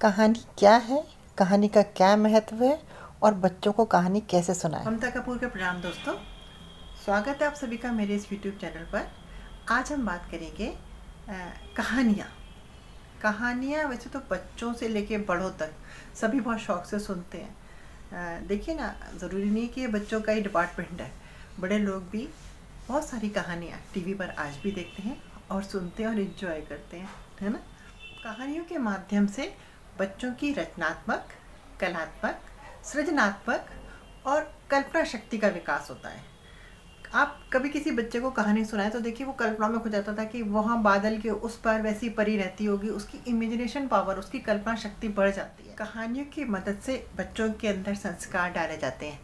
कहानी क्या है, कहानी का क्या महत्व है और बच्चों को कहानी कैसे सुनाएं। ममता कपूर का प्रणाम दोस्तों, स्वागत है आप सभी का मेरे इस YouTube चैनल पर। आज हम बात करेंगे कहानियाँ। कहानियाँ वैसे तो बच्चों से लेके बड़ों तक सभी बहुत शौक से सुनते हैं। देखिए ना, ज़रूरी नहीं कि ये बच्चों का ही डिपार्टमेंट है, बड़े लोग भी बहुत सारी कहानियाँ टीवी पर आज भी देखते हैं और सुनते हैं और एंजॉय करते हैं, है ना। कहानियों के माध्यम से बच्चों की रचनात्मक, कलात्मक, सृजनात्मक और कल्पना शक्ति का विकास होता है। आप कभी किसी बच्चे को कहानी सुनाए तो देखिए वो कल्पना में खो जाता था कि वहाँ बादल के उस पार वैसी परी रहती होगी। उसकी इमेजिनेशन पावर, उसकी कल्पना शक्ति बढ़ जाती है। कहानियों की मदद से बच्चों के अंदर संस्कार डाले जाते हैं।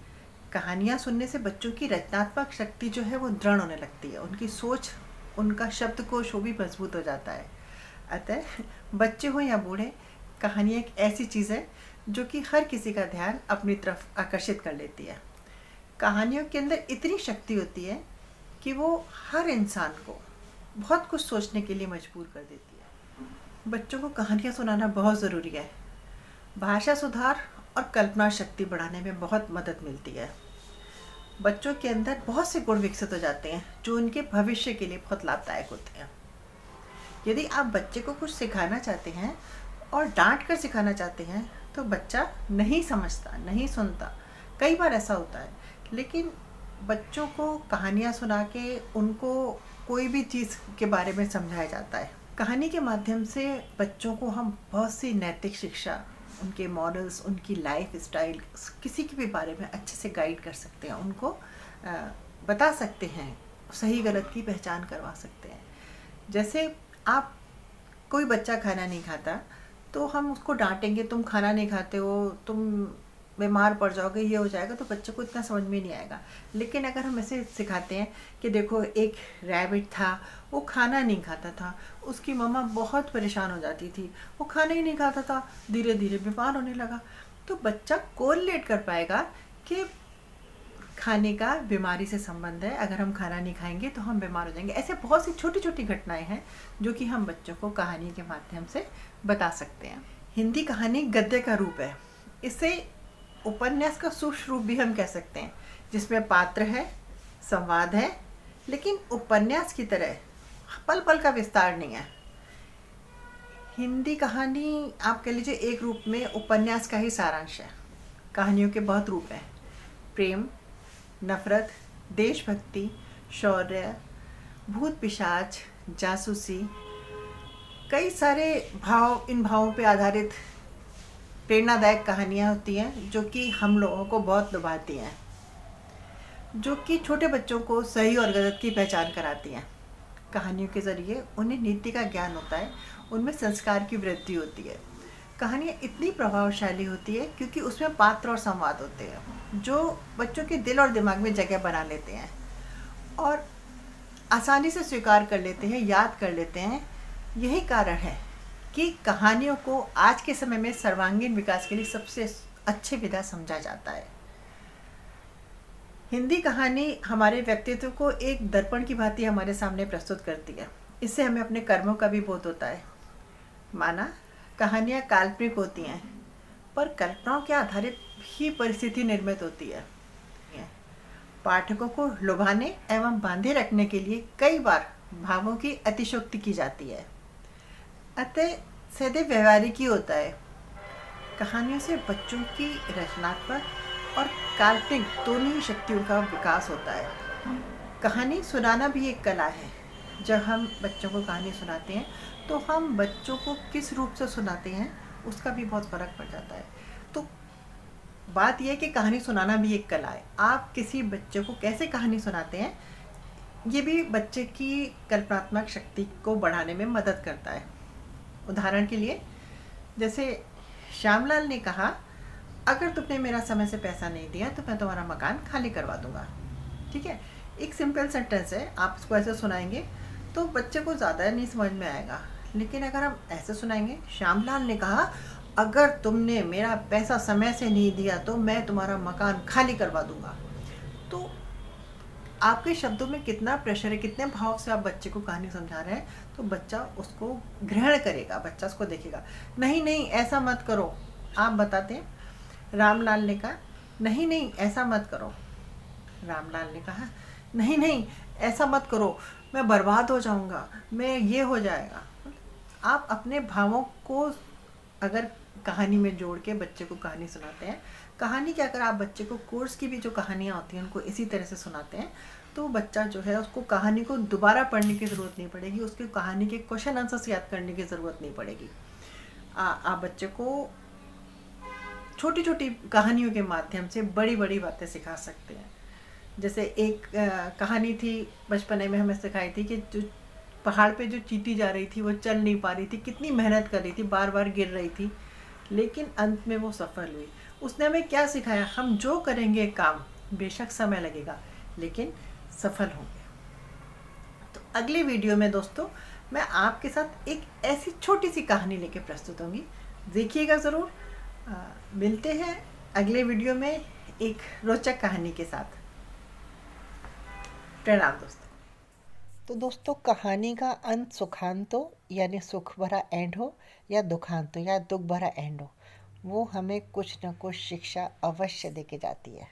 कहानियाँ सुनने से बच्चों की रचनात्मक शक्ति जो है वो दृढ़ होने लगती है। उनकी सोच, उनका शब्दकोश वो भी मजबूत हो जाता है। अतः बच्चे हो या बूढ़े, कहानियाँ एक ऐसी चीज़ है जो कि हर किसी का ध्यान अपनी तरफ आकर्षित कर लेती है। कहानियों के अंदर इतनी शक्ति होती है कि वो हर इंसान को बहुत कुछ सोचने के लिए मजबूर कर देती है। बच्चों को कहानियाँ सुनाना बहुत ज़रूरी है। भाषा सुधार और कल्पना शक्ति बढ़ाने में बहुत मदद मिलती है। बच्चों के अंदर बहुत से गुण विकसित हो जाते हैं जो उनके भविष्य के लिए बहुत लाभदायक होते हैं। यदि आप बच्चे को कुछ सिखाना चाहते हैं और डांट कर सिखाना चाहते हैं तो बच्चा नहीं समझता, नहीं सुनता। कई बार ऐसा होता है। लेकिन बच्चों को कहानियाँ सुना के उनको कोई भी चीज़ के बारे में समझाया जाता है। कहानी के माध्यम से बच्चों को हम बहुत सी नैतिक शिक्षा, उनके मॉरल्स, उनकी लाइफ स्टाइल, किसी के भी बारे में अच्छे से गाइड कर सकते हैं। उनको बता सकते हैं, सही गलत की पहचान करवा सकते हैं। जैसे आप, कोई बच्चा खाना नहीं खाता तो हम उसको डांटेंगे, तुम खाना नहीं खाते हो, तुम बीमार पड़ जाओगे, ये हो जाएगा, तो बच्चे को इतना समझ में नहीं आएगा। लेकिन अगर हम ऐसे सिखाते हैं कि देखो एक रैबिट था, वो खाना नहीं खाता था, उसकी मम्मा बहुत परेशान हो जाती थी, वो खाना ही नहीं खाता था, धीरे धीरे बीमार होने लगा, तो बच्चा कोरिलेट कर पाएगा कि खाने का बीमारी से संबंध है। अगर हम खाना नहीं खाएंगे तो हम बीमार हो जाएंगे। ऐसे बहुत सी छोटी छोटी घटनाएं हैं जो कि हम बच्चों को कहानी के माध्यम से बता सकते हैं। हिंदी कहानी गद्य का रूप है। इसे उपन्यास का सूक्ष्म रूप भी हम कह सकते हैं, जिसमें पात्र है, संवाद है, लेकिन उपन्यास की तरह पल पल का विस्तार नहीं है। हिंदी कहानी आप कह लीजिए एक रूप में उपन्यास का ही सारांश है। कहानियों के बहुत रूप हैं: प्रेम, नफरत, देशभक्ति, शौर्य, भूत पिशाच, जासूसी, कई सारे भाव, इन भावों पे आधारित प्रेरणादायक कहानियाँ होती हैं जो कि हम लोगों को बहुत लुभाती हैं, जो कि छोटे बच्चों को सही और गलत की पहचान कराती हैं। कहानियों के ज़रिए उन्हें नीति का ज्ञान होता है, उनमें संस्कार की वृद्धि होती है। कहानियाँ इतनी प्रभावशाली होती है क्योंकि उसमें पात्र और संवाद होते हैं जो बच्चों के दिल और दिमाग में जगह बना लेते हैं और आसानी से स्वीकार कर लेते हैं, याद कर लेते हैं। यही कारण है कि कहानियों को आज के समय में सर्वांगीण विकास के लिए सबसे अच्छी विधा समझा जाता है। हिंदी कहानी हमारे व्यक्तित्व को एक दर्पण की भांति हमारे सामने प्रस्तुत करती है। इससे हमें अपने कर्मों का भी बोध होता है। माना कहानियाँ काल्पनिक होती हैं, पर कल्पनाओं के आधारित ही परिस्थिति निर्मित होती है। पाठकों को लुभाने एवं बांधे रखने के लिए कई बार भावों की अतिशयोक्ति की जाती है। अतः सदैव व्यवहारिक ही होता है। कहानियों से बच्चों की रचनात्मक और काल्पनिक दोनों ही शक्तियों का विकास होता है। कहानी सुनाना भी एक कला है। जब हम बच्चों को कहानी सुनाते हैं तो हम बच्चों को किस रूप से सुनाते हैं उसका भी बहुत फ़र्क पड़ जाता है। तो बात यह है कि कहानी सुनाना भी एक कला है। आप किसी बच्चे को कैसे कहानी सुनाते हैं, ये भी बच्चे की कल्पनात्मक शक्ति को बढ़ाने में मदद करता है। उदाहरण के लिए, जैसे श्यामलाल ने कहा, अगर तुमने मेरा समय से पैसा नहीं दिया तो मैं तुम्हारा मकान खाली करवा दूंगा। ठीक है, एक सिंपल सेंटेंस है, आप इसको ऐसे सुनाएंगे तो बच्चे को ज़्यादा नहीं समझ में आएगा। लेकिन अगर हम ऐसे सुनाएंगे, श्यामलाल ने कहा, अगर तुमने मेरा पैसा समय से नहीं दिया तो मैं तुम्हारा मकान खाली करवा दूंगा, तो आपके शब्दों में कितना प्रेशर है, कितने भाव से आप बच्चे को कहानी समझा रहे हैं, तो बच्चा उसको ग्रहण करेगा, बच्चा उसको देखेगा। नहीं नहीं ऐसा मत करो, आप बताते हैं रामलाल ने कहा नहीं नहीं ऐसा मत करो, रामलाल ने कहा नहीं नहीं ऐसा मत करो, मैं बर्बाद हो जाऊंगा, मैं ये हो जाएगा। आप अपने भावों को अगर कहानी में जोड़ के बच्चे को कहानी सुनाते हैं, कहानी के अगर आप बच्चे को कोर्स की भी जो कहानियाँ होती हैं उनको इसी तरह से सुनाते हैं, तो बच्चा जो है उसको कहानी को दोबारा पढ़ने की ज़रूरत नहीं पड़ेगी, उसके कहानी के क्वेश्चन आंसर्स याद करने की ज़रूरत नहीं पड़ेगी। आप बच्चे को छोटी छोटी कहानियों के माध्यम से बड़ी बड़ी बातें सिखा सकते हैं। जैसे एक कहानी थी बचपने में हमें सिखाई थी कि जो पहाड़ पे जो चींटी जा रही थी वो चल नहीं पा रही थी, कितनी मेहनत कर रही थी, बार बार गिर रही थी, लेकिन अंत में वो सफल हुई। उसने हमें क्या सिखाया, हम जो करेंगे काम बेशक समय लगेगा लेकिन सफल होंगे। तो अगले वीडियो में दोस्तों मैं आपके साथ एक ऐसी छोटी सी कहानी लेके प्रस्तुत होंगी, देखिएगा ज़रूर। मिलते हैं अगले वीडियो में एक रोचक कहानी के साथ। प्रणाम दोस्तों। तो दोस्तों, कहानी का अंत सुखांत हो यानी सुख भरा एंड हो, या दुखांत हो या दुख भरा एंड हो, वो हमें कुछ न कुछ शिक्षा अवश्य दे के जाती है।